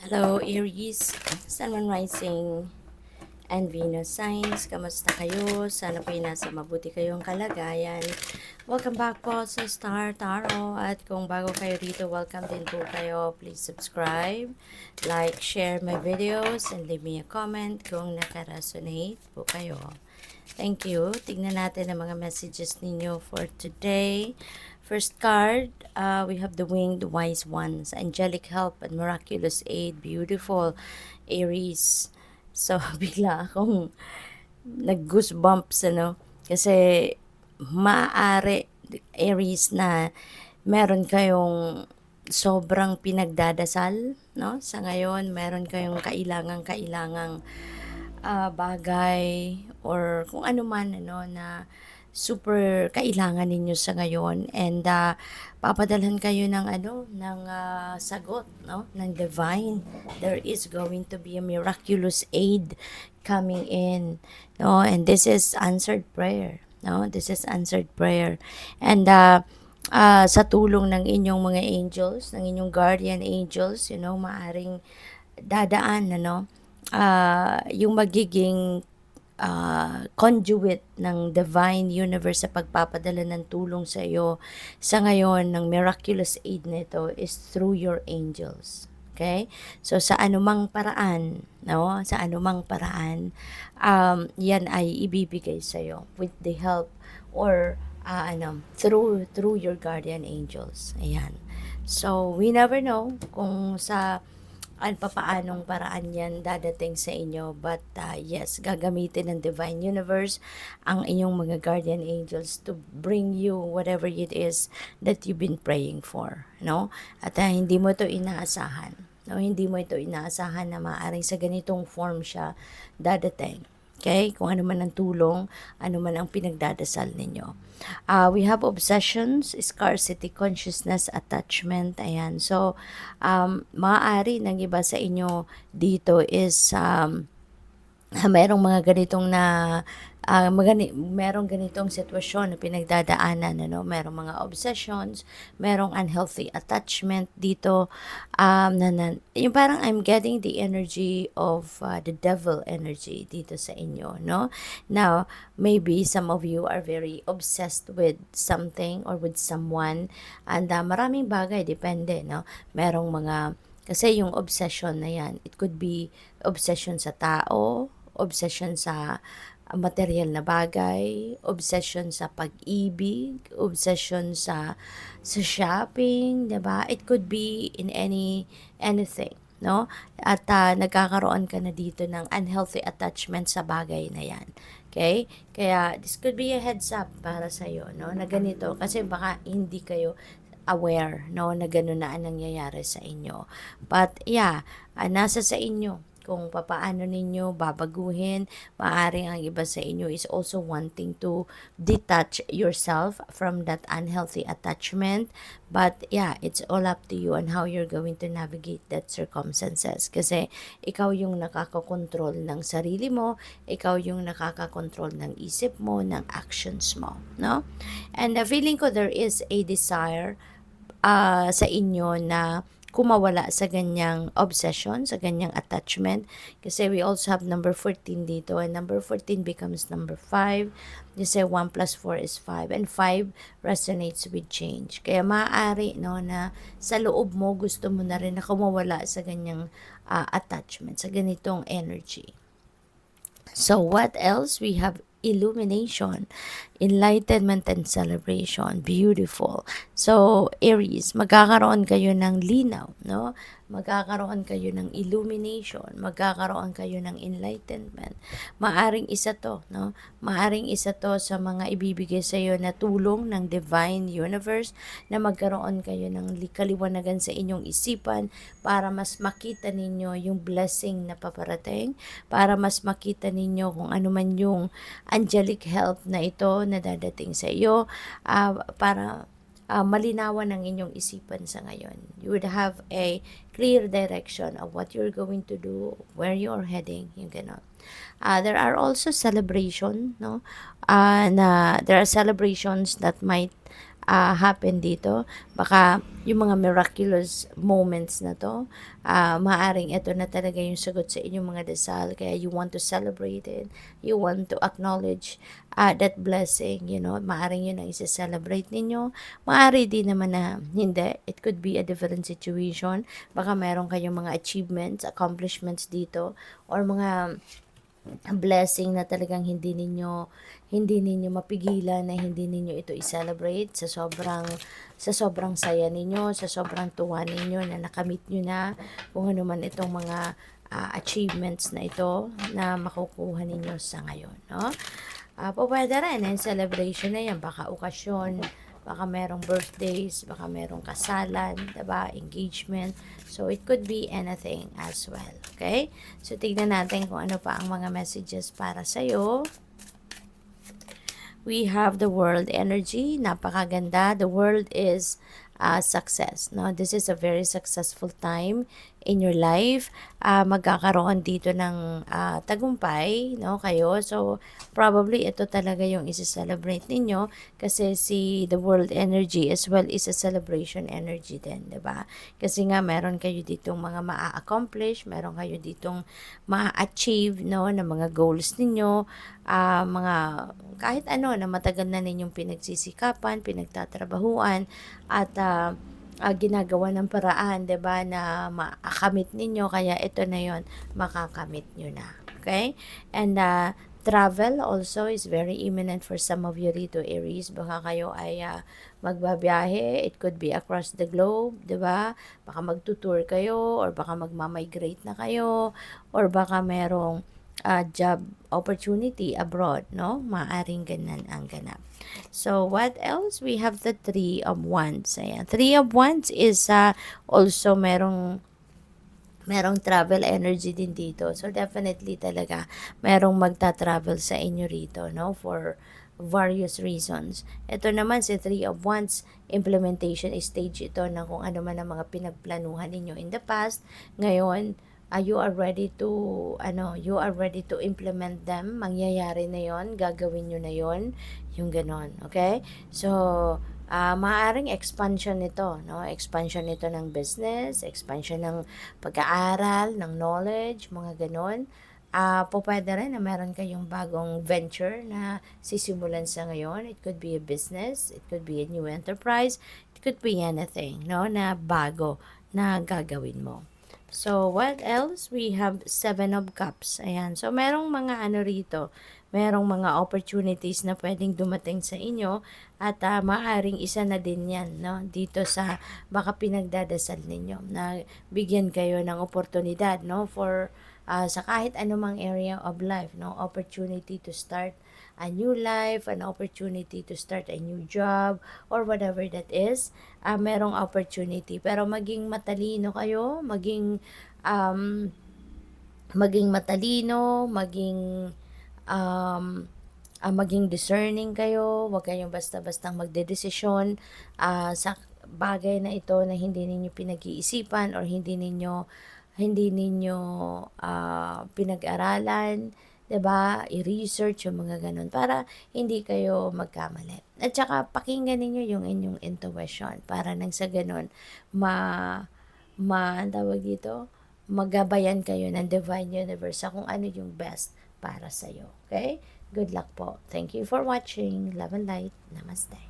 Hello, Aries, Sun, Moon Rising, and Venus signs. Kamusta kayo? Sana po nasa mabuti kayong kalagayan. Welcome back po sa Star Tarot. At kung bago kayo dito, welcome din po kayo. Please subscribe, like, share my videos, and leave me a comment kung nakaresonate po kayo. Thank you. Tignan natin ang mga messages ninyo for today. First card, we have the Winged Wise Ones, Angelic Help and Miraculous Aid. Beautiful, Aries. So, bigla akong nag-goosebumps, ano? Kasi, maaari, Aries, na meron kayong sobrang pinagdadasal, no? Sa ngayon, meron kayong kailangang bagay or kung ano man ano na super kailangan ninyo sa ngayon, and papadalhan kayo ng sagot, no, ng divine. There is going to be a miraculous aid coming in, no, and this is answered prayer, no, this is answered prayer. And sa tulong ng inyong mga angels, ng inyong guardian angels, maaring dadaan, yung magiging conduit ng divine universe sa pagpapadala ng tulong sa iyo sa ngayon ng miraculous aid nito is through your angels. Okay? So sa anumang paraan, no? Sa anumang paraan, yan ay ibibigay sa iyo with the help or through your guardian angels. Ayan. So we never know kung sa papaanong paraan yan dadating sa inyo. But yes, gagamitin ng Divine Universe ang inyong mga guardian angels to bring you whatever it is that you've been praying for. No? At hindi mo ito inaasahan. No? Hindi mo ito inaasahan na maaaring sa ganitong form siya dadating. Okay? Kung ano man ang tulong, ano man ang pinagdadasal ninyo. We have obsessions, scarcity, consciousness, attachment. Ayan. So, maaari ng iba sa inyo dito is merong mga ganitong merong ganitong sitwasyon na pinagdadaanan, merong mga obsessions, merong unhealthy attachment dito, yung parang I'm getting the energy of the devil energy dito sa inyo, no? Now, maybe some of you are very obsessed with something or with someone, and maraming bagay, depende, no? Merong mga, kasi yung obsession na yan, it could be obsession sa tao, obsession sa material na bagay, obsession sa pag-ibig, obsession sa shopping, 'di ba? It could be in anything, no? At nagkakaroon ka na dito ng unhealthy attachment sa bagay na 'yan. Okay? Kaya this could be a heads up para sa iyo, no? Na ganito kasi baka hindi kayo aware, no, na gano'n na ang nangyayari sa inyo. But yeah, nasa sa inyo kung papaano ninyo babaguhin. Maaring ang iba sa inyo is also wanting to detach yourself from that unhealthy attachment. But yeah, it's all up to you on how you're going to navigate that circumstances. Kasi ikaw yung nakakakontrol ng sarili mo, ikaw yung nakakakontrol ng isip mo, ng actions mo, no? And feeling ko there is a desire sa inyo na kumawala sa ganyang obsession, sa ganyang attachment. Kasi we also have number 14 dito, and number 14 becomes number 5. Kasi 1 plus 4 is 5, and 5 resonates with change. Kaya maaari, no, na sa loob mo, gusto mo na rin na kumawala sa ganyang attachment, sa ganitong energy. So what else? We have illumination, enlightenment, and celebration. Beautiful. So, Aries, magkakaroon kayo ng linaw, no? Magkakaroon kayo ng illumination, magkakaroon kayo ng enlightenment. Maaring isa to, no? Maaring isa to sa mga ibibigay sa iyo na tulong ng divine universe na magkaroon kayo ng kaliwanagan sa inyong isipan para mas makita ninyo yung blessing na paparating, para mas makita ninyo kung ano man yung angelic help na ito na dadating sa iyo, para malinawan ang inyong isipan sa ngayon. You would have a clear direction of what you're going to do, where you're heading, yung ganon. There are also celebration, no? There are celebrations that might happen dito. Baka yung mga miraculous moments na to, maaring ito na talaga yung sagot sa inyong mga dasal. Kaya you want to celebrate it. You want to acknowledge that blessing, maaring yun ang isa-celebrate ninyo. Maari din naman na hindi. It could be a different situation. Baka meron kayong mga achievements, accomplishments dito, or mga blessing na talagang hindi ninyo mapigilan na hindi ninyo ito i-celebrate sa sobrang saya ninyo, sa sobrang tuwa ninyo na nakamit nyo na kung ano man itong mga achievements na ito na makukuha ninyo sa ngayon, no? Pwede rin, celebration na yan, baka okasyon, baka merong birthdays, baka merong kasalan, diba? Engagement. So, it could be anything as well. Okay? So, tignan natin kung ano pa ang mga messages para sa'yo. We have the world energy. Napakaganda. The world is success. No? This is a very successful time in your life. Magkakaroon dito ng tagumpay, no, kayo. So, probably ito talaga yung isa-celebrate ninyo kasi si the world energy as well is a celebration energy din, diba? Kasi nga meron kayo ditong mga ma-accomplish, meron kayo ditong ma-achieve, no, na mga goals ninyo, mga kahit ano na matagal na ninyong pinagsisikapan, pinagtatrabahuan, at ginagawa ng paraan, 'di ba, na makamit ninyo, kaya ito na 'yon, makakamit nyo na. Okay? And travel also is very imminent for some of you rito, Aries. Baka kayo ay magbabiyahe. It could be across the globe, 'di ba? Baka magtutour kayo, or baka magmamigrate na kayo, or baka merong job opportunity abroad, no? Maaring ganun ang ganap. So, what else? We have the Three of Wands. Ayan. Three of Wands is also merong travel energy din dito. So, definitely talaga merong magta-travel sa inyo rito, no? For various reasons. Ito naman si Three of Wands, implementation stage ito ng kung ano man ang mga pinagplanuhan ninyo in the past. Ngayon, you are ready to implement them. Mangyayari na yon, gagawin nyo na yon, yung ganon. Okay? So, maaaring expansion nito, no? Expansion nito ng business, expansion ng pag-aaral, ng knowledge, mga ganon. Pwede rin na meron kayong bagong venture na sisimulan sa ngayon. It could be a business, it could be a new enterprise, it could be anything, no, na bago na gagawin mo. So, what else? We have Seven of Cups. Ayan. So, merong mga rito, merong mga opportunities na pwedeng dumating sa inyo, at maaring isa na din yan, no? Dito sa baka pinagdadasal ninyo na bigyan kayo ng oportunidad, no? For sa kahit anumang area of life, no? Opportunity to start a new life, an opportunity to start a new job, or whatever that is, merong opportunity. Pero maging matalino kayo, maging matalino, maging discerning kayo. Huwag kayong basta-bastang magdedesisyon sa bagay na ito na hindi ninyo pinag-iisipan, or hindi ninyo pinag-aralan, 'di ba? I-research yung mga ganun para hindi kayo magkamali. At saka pakinggan ninyo yung inyong intuition para nang sa ganun ang tawag dito, magabayan kayo ng Divine Universe sa kung ano yung best para sa iyo. Okay? Good luck po. Thank you for watching. Love and light. Namaste.